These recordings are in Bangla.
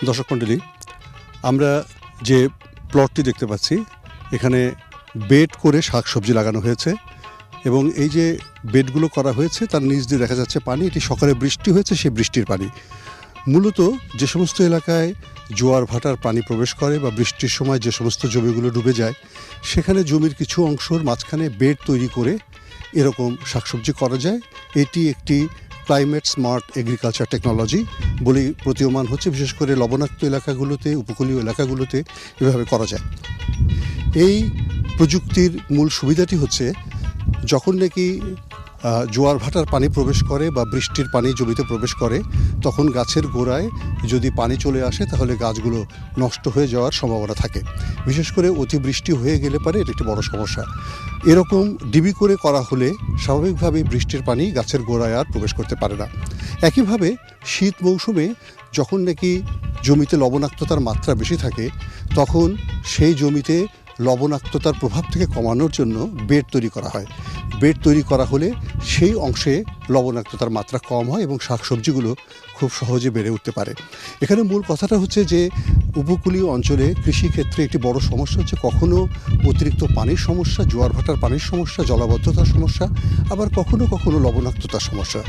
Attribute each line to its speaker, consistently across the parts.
Speaker 1: দর্শক মণ্ডলী, আমরা যে প্লটটি দেখতে পাচ্ছি এখানে বেড করে শাকসবজি লাগানো হয়েছে এবং এই যে বেডগুলো করা হয়েছে তার নিচ দিয়ে দেখা যাচ্ছে পানি। এটি সকালে বৃষ্টি হয়েছে, সেই বৃষ্টির পানি। মূলত যে সমস্ত এলাকায় জোয়ার ভাটার পানি প্রবেশ করে বা বৃষ্টির সময় যে সমস্ত জমিগুলো ডুবে যায়, সেখানে জমির কিছু অংশের মাঝখানে বেড তৈরি করে এরকম শাকসবজি করা যায়। এটি একটি ক্লাইমেট স্মার্ট এগ্রিকালচার টেকনোলজি বলেই প্রতীয়মান হচ্ছে। বিশেষ করে লবণাক্ত এলাকাগুলোতে, উপকূলীয় এলাকাগুলোতে এভাবে করা যায়। এই প্রযুক্তির মূল সুবিধাটি হচ্ছে, যখন নাকি জোয়ার ভাটার পানি প্রবেশ করে বা বৃষ্টির পানি জমিতে প্রবেশ করে, তখন গাছের গোড়ায় যদি পানি চলে আসে তাহলে গাছগুলো নষ্ট হয়ে যাওয়ার সম্ভাবনা থাকে। বিশেষ করে অতিবৃষ্টি হয়ে গেলে পারে এটা একটি বড় সমস্যা। এরকম ডিবি করে করা হলে স্বাভাবিকভাবে বৃষ্টির পানি গাছের গোড়ায় আর প্রবেশ করতে পারে না। একইভাবে শীত মৌসুমে যখন নাকি জমিতে লবণাক্ততার মাত্রা বেশি থাকে, তখন সেই জমিতে লবণাক্ততার প্রভাব থেকে কমানোর জন্য বেড তৈরি করা হয়। বেড তৈরি করা হলে সেই অংশে লবণাক্ততার মাত্রা কম হয় এবং শাকসবজিগুলো খুব সহজে বেড়ে উঠতে পারে। এখানে মূল কথাটা হচ্ছে যে উপকূলীয় অঞ্চলে কৃষিক্ষেত্রে একটি বড় সমস্যা হচ্ছে কখনো অতিরিক্ত পানির সমস্যা, জোয়ার ভাটার পানির সমস্যা, জলাবদ্ধতার সমস্যা, আবার কখনো কখনো লবণাক্ততার সমস্যা।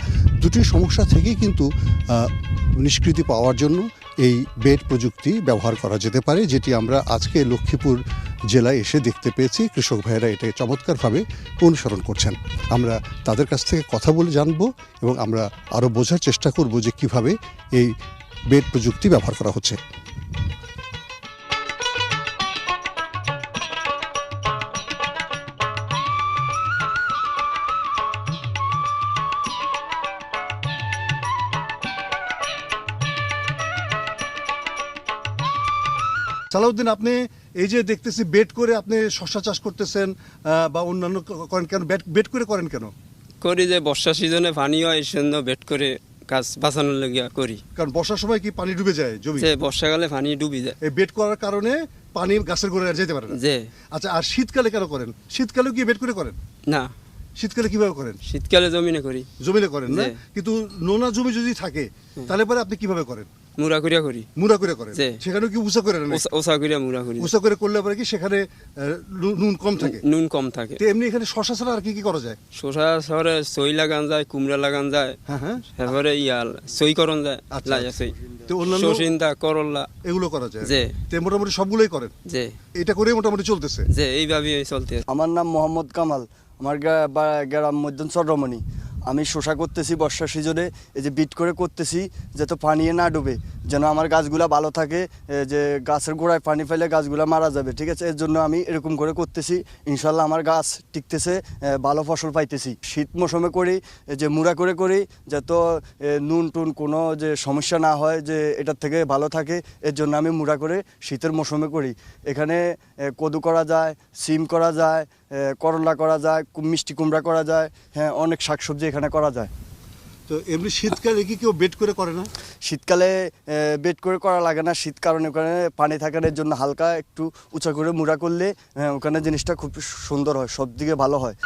Speaker 1: দুটি সমস্যা থেকেই কিন্তু নিষ্কৃতি পাওয়ার জন্য এই বেড প্রযুক্তি ব্যবহার করা যেতে পারে, যেটি আমরা আজকে লক্ষ্মীপুর জেলায় এসে দেখতে পেয়েছি। কৃষক ভাইয়েরা এটাকে চমৎকারভাবে অনুসরণ করছেন। আমরা তাদের কাছ থেকে কথা বলে জানব এবং আমরা আরও বোঝার চেষ্টা করব যে কীভাবে এই বেড প্রযুক্তি ব্যবহার করা হচ্ছে। সালাউদ্দিন, আপনি এই যে দেখতেছি বেড করে আপনি শসা চাষ করতেছেন বা অন্যান্য করেন কেন? বেড করে করেন কেন?
Speaker 2: করি যে বর্ষা সিজনে পানি হয়, এই জন্য বেড করে গাছ বাঁচানোর লাগিয়া করি।
Speaker 1: কারণ বর্ষার সময় কি পানি ডুবে যায় জমি?
Speaker 2: বর্ষাকালে পানি ডুবে যায়।
Speaker 1: এই বেড করার কারণে পানি গাছের গোড়ায় যেতে পারে না। আচ্ছা, আর শীতকালে কেন করেন? শীতকালেও কি বেড করে করেন?
Speaker 2: না।
Speaker 1: শীতকালে কিভাবে করেন?
Speaker 2: শীতকালে জমিনে করি।
Speaker 1: জমিনে করেন না? কিন্তু নোনা জমি যদি থাকে তাহলে পরে আপনি কিভাবে করেন?
Speaker 2: মুড়া করিয়া করি।
Speaker 1: মুড়া করে করেন? সেখানে কি উঁচা করে?
Speaker 2: উঁচা করিয়া মুড়া করি।
Speaker 1: উঁচা করে করলে পরে কি সেখানে নুন কম থাকে?
Speaker 2: নুন কম থাকে।
Speaker 1: তো এমনি এখানে শসা ছাড়া আর কি কি করা যায়?
Speaker 2: শসা শহরে সই লাগান যায়, কুমড়া লাগান যায়, তারপরে সই করন যায়, সসিন্দা, করল্লা
Speaker 1: এগুলো করা যায়। তো মোটামুটি সবগুলোই করেন? এটা করে মোটামুটি চলতেছে?
Speaker 2: এইভাবে চলতে।
Speaker 3: আমার নাম মোহাম্মদ কামাল, আমার গ্রাম মধ্যম চন্দ্রমণি। আমি শসা করতেছি বর্ষার সিজনে, এই যে বিট করে করতেছি যাতে পানি না ডুবে, যেন আমার গাছগুলা ভালো থাকে। যে গাছের গোড়ায় পানি ফেলে গাছগুলা মারা যাবে, ঠিক আছে? এর জন্য আমি এরকম করে করতেছি। ইনশাল্লাহ আমার গাছ টিকতেছে, ভালো ফসল পাইতেছি। শীত মৌসুমে করি যে মুড়া করে করি, যাতে নুন টুন কোনো যে সমস্যা না হয়, যে এটার থেকে ভালো থাকে। এর জন্য আমি মুড়া করে শীতের মৌসুমে করি। এখানে কদু করা যায়, সিম করা যায়, করলা করা যায়, মিষ্টি কুমড়া করা যায়, হ্যাঁ, অনেক শাকসবজি এখানে করা যায়।
Speaker 1: তো এমনি শীতকালে কি কেউ বেড করে করে না?
Speaker 3: শীতকালে বেড করে করা লাগে না। শীত কারণে ওখানে পানি থাকার জন্য হালকা একটু উঁচা করে মুড়া করলে ওখানে জিনিসটা খুব সুন্দর হয়, সব দিকে ভালো হয়।